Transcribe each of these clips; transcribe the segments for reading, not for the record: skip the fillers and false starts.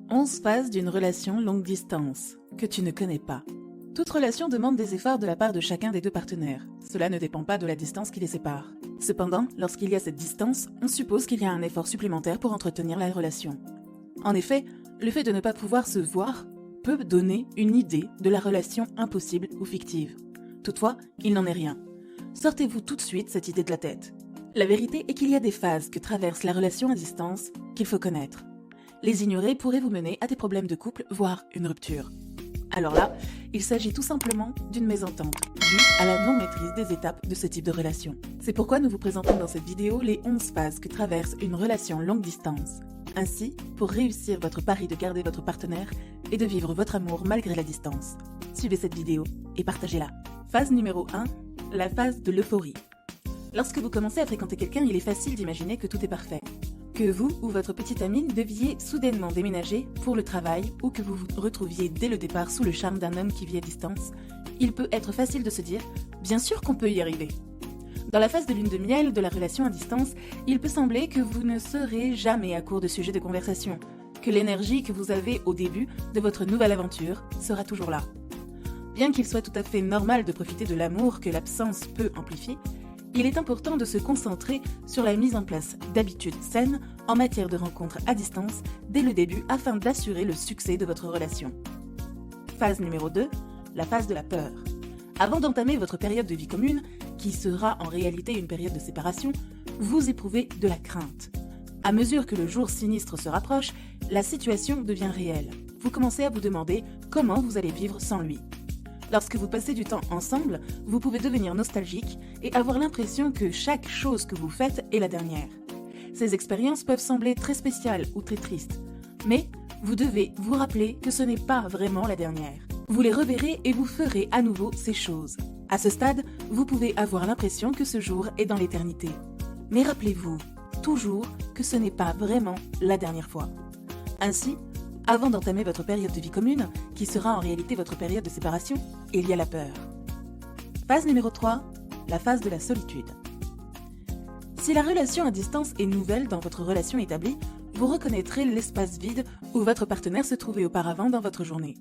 11 phases d'une relation longue distance que tu ne connais pas. Toute relation demande des efforts de la part de chacun des deux partenaires. Cela ne dépend pas de la distance qui les sépare. Cependant, lorsqu'il y a cette distance, on suppose qu'il y a un effort supplémentaire pour entretenir la relation. En effet, le fait de ne pas pouvoir se voir peut donner une idée de la relation impossible ou fictive. Toutefois, il n'en est rien. Sortez-vous tout de suite cette idée de la tête. La vérité est qu'il y a des phases que traverse la relation à distance qu'il faut connaître. Les ignorer pourrait vous mener à des problèmes de couple, voire une rupture. Alors là, il s'agit tout simplement d'une mésentente, due à la non-maîtrise des étapes de ce type de relation. C'est pourquoi nous vous présentons dans cette vidéo les 11 phases que traverse une relation longue distance. Ainsi, pour réussir votre pari de garder votre partenaire et de vivre votre amour malgré la distance. Suivez cette vidéo et partagez-la. Phase numéro 1, la phase de l'euphorie. Lorsque vous commencez à fréquenter quelqu'un, il est facile d'imaginer que tout est parfait. Que vous ou votre petite amie deviez soudainement déménager pour le travail ou que vous vous retrouviez dès le départ sous le charme d'un homme qui vit à distance, il peut être facile de se dire « bien sûr qu'on peut y arriver ». Dans la phase de lune de miel de la relation à distance, il peut sembler que vous ne serez jamais à court de sujets de conversation, que l'énergie que vous avez au début de votre nouvelle aventure sera toujours là. Bien qu'il soit tout à fait normal de profiter de l'amour que l'absence peut amplifier, il est important de se concentrer sur la mise en place d'habitudes saines en matière de rencontres à distance dès le début afin d'assurer le succès de votre relation. Phase numéro 2, la phase de la peur. Avant d'entamer votre période de vie commune, qui sera en réalité une période de séparation, vous éprouvez de la crainte. À mesure que le jour sinistre se rapproche, la situation devient réelle. Vous commencez à vous demander comment vous allez vivre sans lui. Lorsque vous passez du temps ensemble, vous pouvez devenir nostalgique et avoir l'impression que chaque chose que vous faites est la dernière. Ces expériences peuvent sembler très spéciales ou très tristes, mais vous devez vous rappeler que ce n'est pas vraiment la dernière. Vous les reverrez et vous ferez à nouveau ces choses. À ce stade, vous pouvez avoir l'impression que ce jour est dans l'éternité. Mais rappelez-vous toujours que ce n'est pas vraiment la dernière fois. Ainsi, avant d'entamer votre période de vie commune, qui sera en réalité votre période de séparation, il y a la peur. Phase numéro 3, la phase de la solitude. Si la relation à distance est nouvelle dans votre relation établie, vous reconnaîtrez l'espace vide où votre partenaire se trouvait auparavant dans votre journée.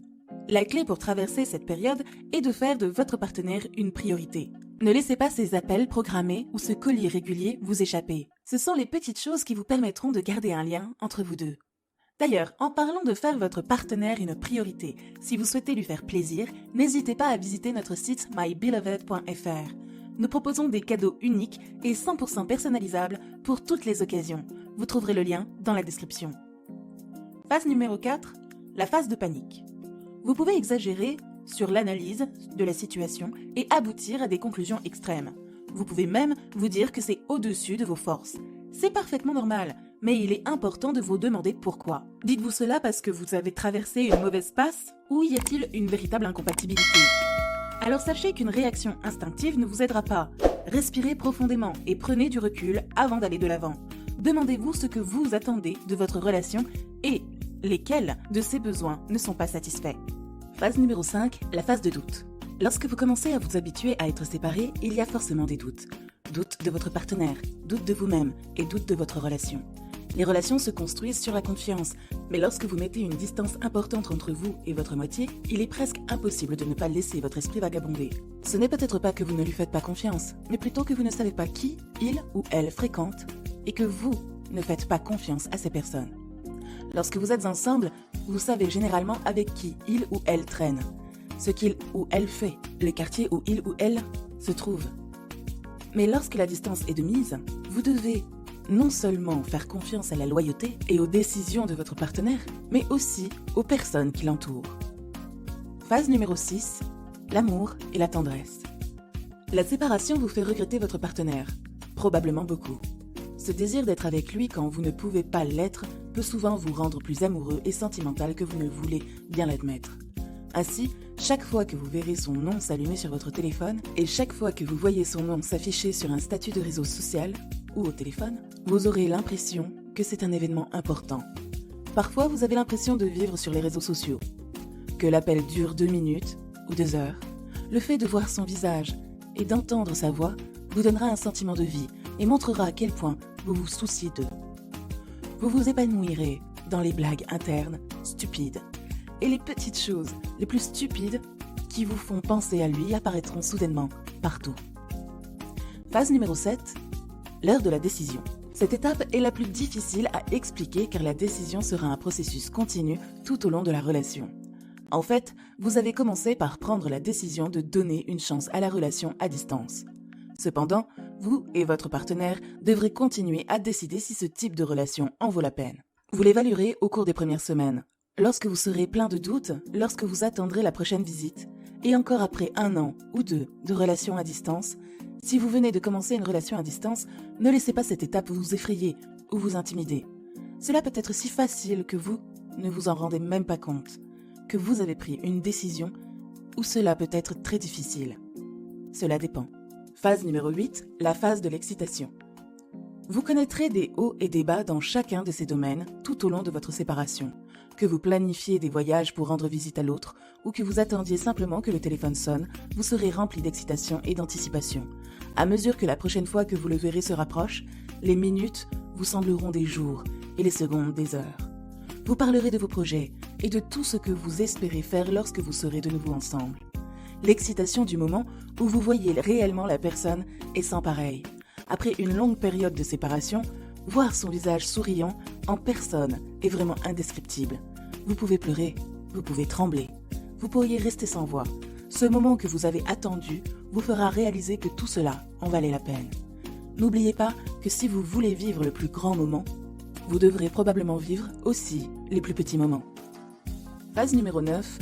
La clé pour traverser cette période est de faire de votre partenaire une priorité. Ne laissez pas ces appels programmés ou ce colis régulier vous échapper. Ce sont les petites choses qui vous permettront de garder un lien entre vous deux. D'ailleurs, en parlant de faire votre partenaire une priorité, si vous souhaitez lui faire plaisir, n'hésitez pas à visiter notre site mybeloved.fr. Nous proposons des cadeaux uniques et 100% personnalisables pour toutes les occasions. Vous trouverez le lien dans la description. Phase numéro 4, la phase de panique. Vous pouvez exagérer sur l'analyse de la situation et aboutir à des conclusions extrêmes. Vous pouvez même vous dire que c'est au-dessus de vos forces. C'est parfaitement normal, mais il est important de vous demander pourquoi. Dites-vous cela parce que vous avez traversé une mauvaise passe ou y a-t-il une véritable incompatibilité? Alors sachez qu'une réaction instinctive ne vous aidera pas. Respirez profondément et prenez du recul avant d'aller de l'avant. Demandez-vous ce que vous attendez de votre relation et lesquels de ses besoins ne sont pas satisfaits. Phase numéro 5, la phase de doute. Lorsque vous commencez à vous habituer à être séparés, il y a forcément des doutes. Doute de votre partenaire, doute de vous-même et doute de votre relation. Les relations se construisent sur la confiance, mais lorsque vous mettez une distance importante entre vous et votre moitié, il est presque impossible de ne pas laisser votre esprit vagabonder. Ce n'est peut-être pas que vous ne lui faites pas confiance, mais plutôt que vous ne savez pas qui il ou elle fréquente et que vous ne faites pas confiance à ces personnes. Lorsque vous êtes ensemble, vous savez généralement avec qui il ou elle traîne, ce qu'il ou elle fait, le quartier où il ou elle se trouve. Mais lorsque la distance est de mise, vous devez non seulement faire confiance à la loyauté et aux décisions de votre partenaire, mais aussi aux personnes qui l'entourent. Phase numéro 6, l'amour et la tendresse. La séparation vous fait regretter votre partenaire, probablement beaucoup. Ce désir d'être avec lui quand vous ne pouvez pas l'être peut souvent vous rendre plus amoureux et sentimental que vous ne voulez bien l'admettre. Ainsi, chaque fois que vous verrez son nom s'allumer sur votre téléphone et chaque fois que vous voyez son nom s'afficher sur un statut de réseau social ou au téléphone, vous aurez l'impression que c'est un événement important. Parfois, vous avez l'impression de vivre sur les réseaux sociaux. Que l'appel dure 2 minutes ou 2 heures, le fait de voir son visage et d'entendre sa voix vous donnera un sentiment de vie et montrera à quel point vous vous souciez d'eux. Vous vous épanouirez dans les blagues internes stupides. Et les petites choses les plus stupides qui vous font penser à lui apparaîtront soudainement partout. Phase numéro 7, l'heure de la décision. Cette étape est la plus difficile à expliquer car la décision sera un processus continu tout au long de la relation. En fait, vous avez commencé par prendre la décision de donner une chance à la relation à distance. Cependant, vous et votre partenaire devrez continuer à décider si ce type de relation en vaut la peine. Vous l'évaluerez au cours des premières semaines, lorsque vous serez plein de doutes, lorsque vous attendrez la prochaine visite, et encore après 1 an ou 2 de relation à distance. Si vous venez de commencer une relation à distance, ne laissez pas cette étape vous effrayer ou vous intimider. Cela peut être si facile que vous ne vous en rendez même pas compte, que vous avez pris une décision ou cela peut être très difficile. Cela dépend. Phase numéro 8, la phase de l'excitation. Vous connaîtrez des hauts et des bas dans chacun de ces domaines tout au long de votre séparation. Que vous planifiez des voyages pour rendre visite à l'autre ou que vous attendiez simplement que le téléphone sonne, vous serez rempli d'excitation et d'anticipation. À mesure que la prochaine fois que vous le verrez se rapproche, les minutes vous sembleront des jours et les secondes des heures. Vous parlerez de vos projets et de tout ce que vous espérez faire lorsque vous serez de nouveau ensemble. L'excitation du moment où vous voyez réellement la personne est sans pareil. Après une longue période de séparation, voir son visage souriant en personne est vraiment indescriptible. Vous pouvez pleurer, vous pouvez trembler, vous pourriez rester sans voix. Ce moment que vous avez attendu vous fera réaliser que tout cela en valait la peine. N'oubliez pas que si vous voulez vivre le plus grand moment, vous devrez probablement vivre aussi les plus petits moments. Phase numéro 9,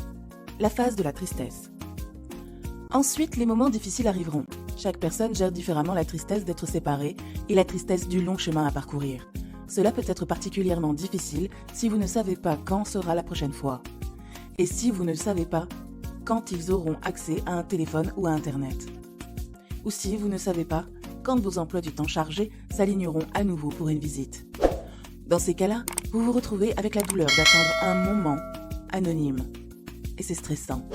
la phase de la tristesse. Ensuite, les moments difficiles arriveront. Chaque personne gère différemment la tristesse d'être séparée et la tristesse du long chemin à parcourir. Cela peut être particulièrement difficile si vous ne savez pas quand sera la prochaine fois. Et si vous ne savez pas quand ils auront accès à un téléphone ou à Internet. Ou si vous ne savez pas quand vos emplois du temps chargés s'aligneront à nouveau pour une visite. Dans ces cas-là, vous vous retrouvez avec la douleur d'attendre un moment anonyme. Et c'est stressant.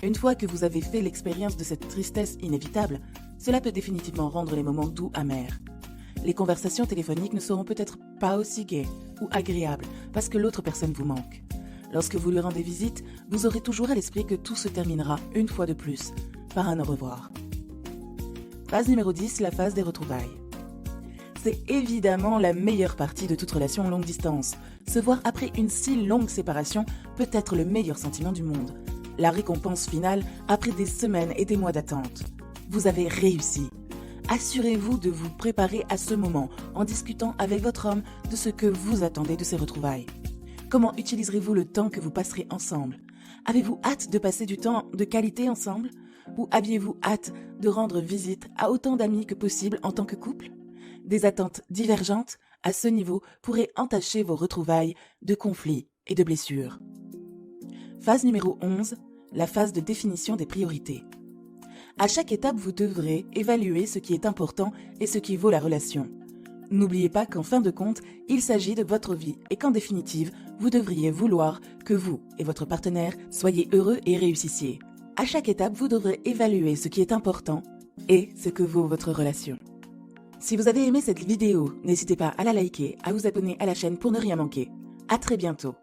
Une fois que vous avez fait l'expérience de cette tristesse inévitable, cela peut définitivement rendre les moments doux amers. Les conversations téléphoniques ne seront peut-être pas aussi gaies ou agréables parce que l'autre personne vous manque. Lorsque vous lui rendez visite, vous aurez toujours à l'esprit que tout se terminera une fois de plus par un au revoir. Phase numéro 10, la phase des retrouvailles. C'est évidemment la meilleure partie de toute relation longue distance. Se voir après une si longue séparation peut être le meilleur sentiment du monde. La récompense finale après des semaines et des mois d'attente. Vous avez réussi. Assurez-vous de vous préparer à ce moment en discutant avec votre homme de ce que vous attendez de ces retrouvailles. Comment utiliserez-vous le temps que vous passerez ensemble? Avez-vous hâte de passer du temps de qualité ensemble? Ou aviez-vous hâte de rendre visite à autant d'amis que possible en tant que couple? Des attentes divergentes à ce niveau pourraient entacher vos retrouvailles de conflits et de blessures. Phase numéro 11, la phase de définition des priorités. À chaque étape, vous devrez évaluer ce qui est important et ce qui vaut la relation. N'oubliez pas qu'en fin de compte, il s'agit de votre vie et qu'en définitive, vous devriez vouloir que vous et votre partenaire soyez heureux et réussissiez. À chaque étape, vous devrez évaluer ce qui est important et ce que vaut votre relation. Si vous avez aimé cette vidéo, n'hésitez pas à la liker, à vous abonner à la chaîne pour ne rien manquer. À très bientôt.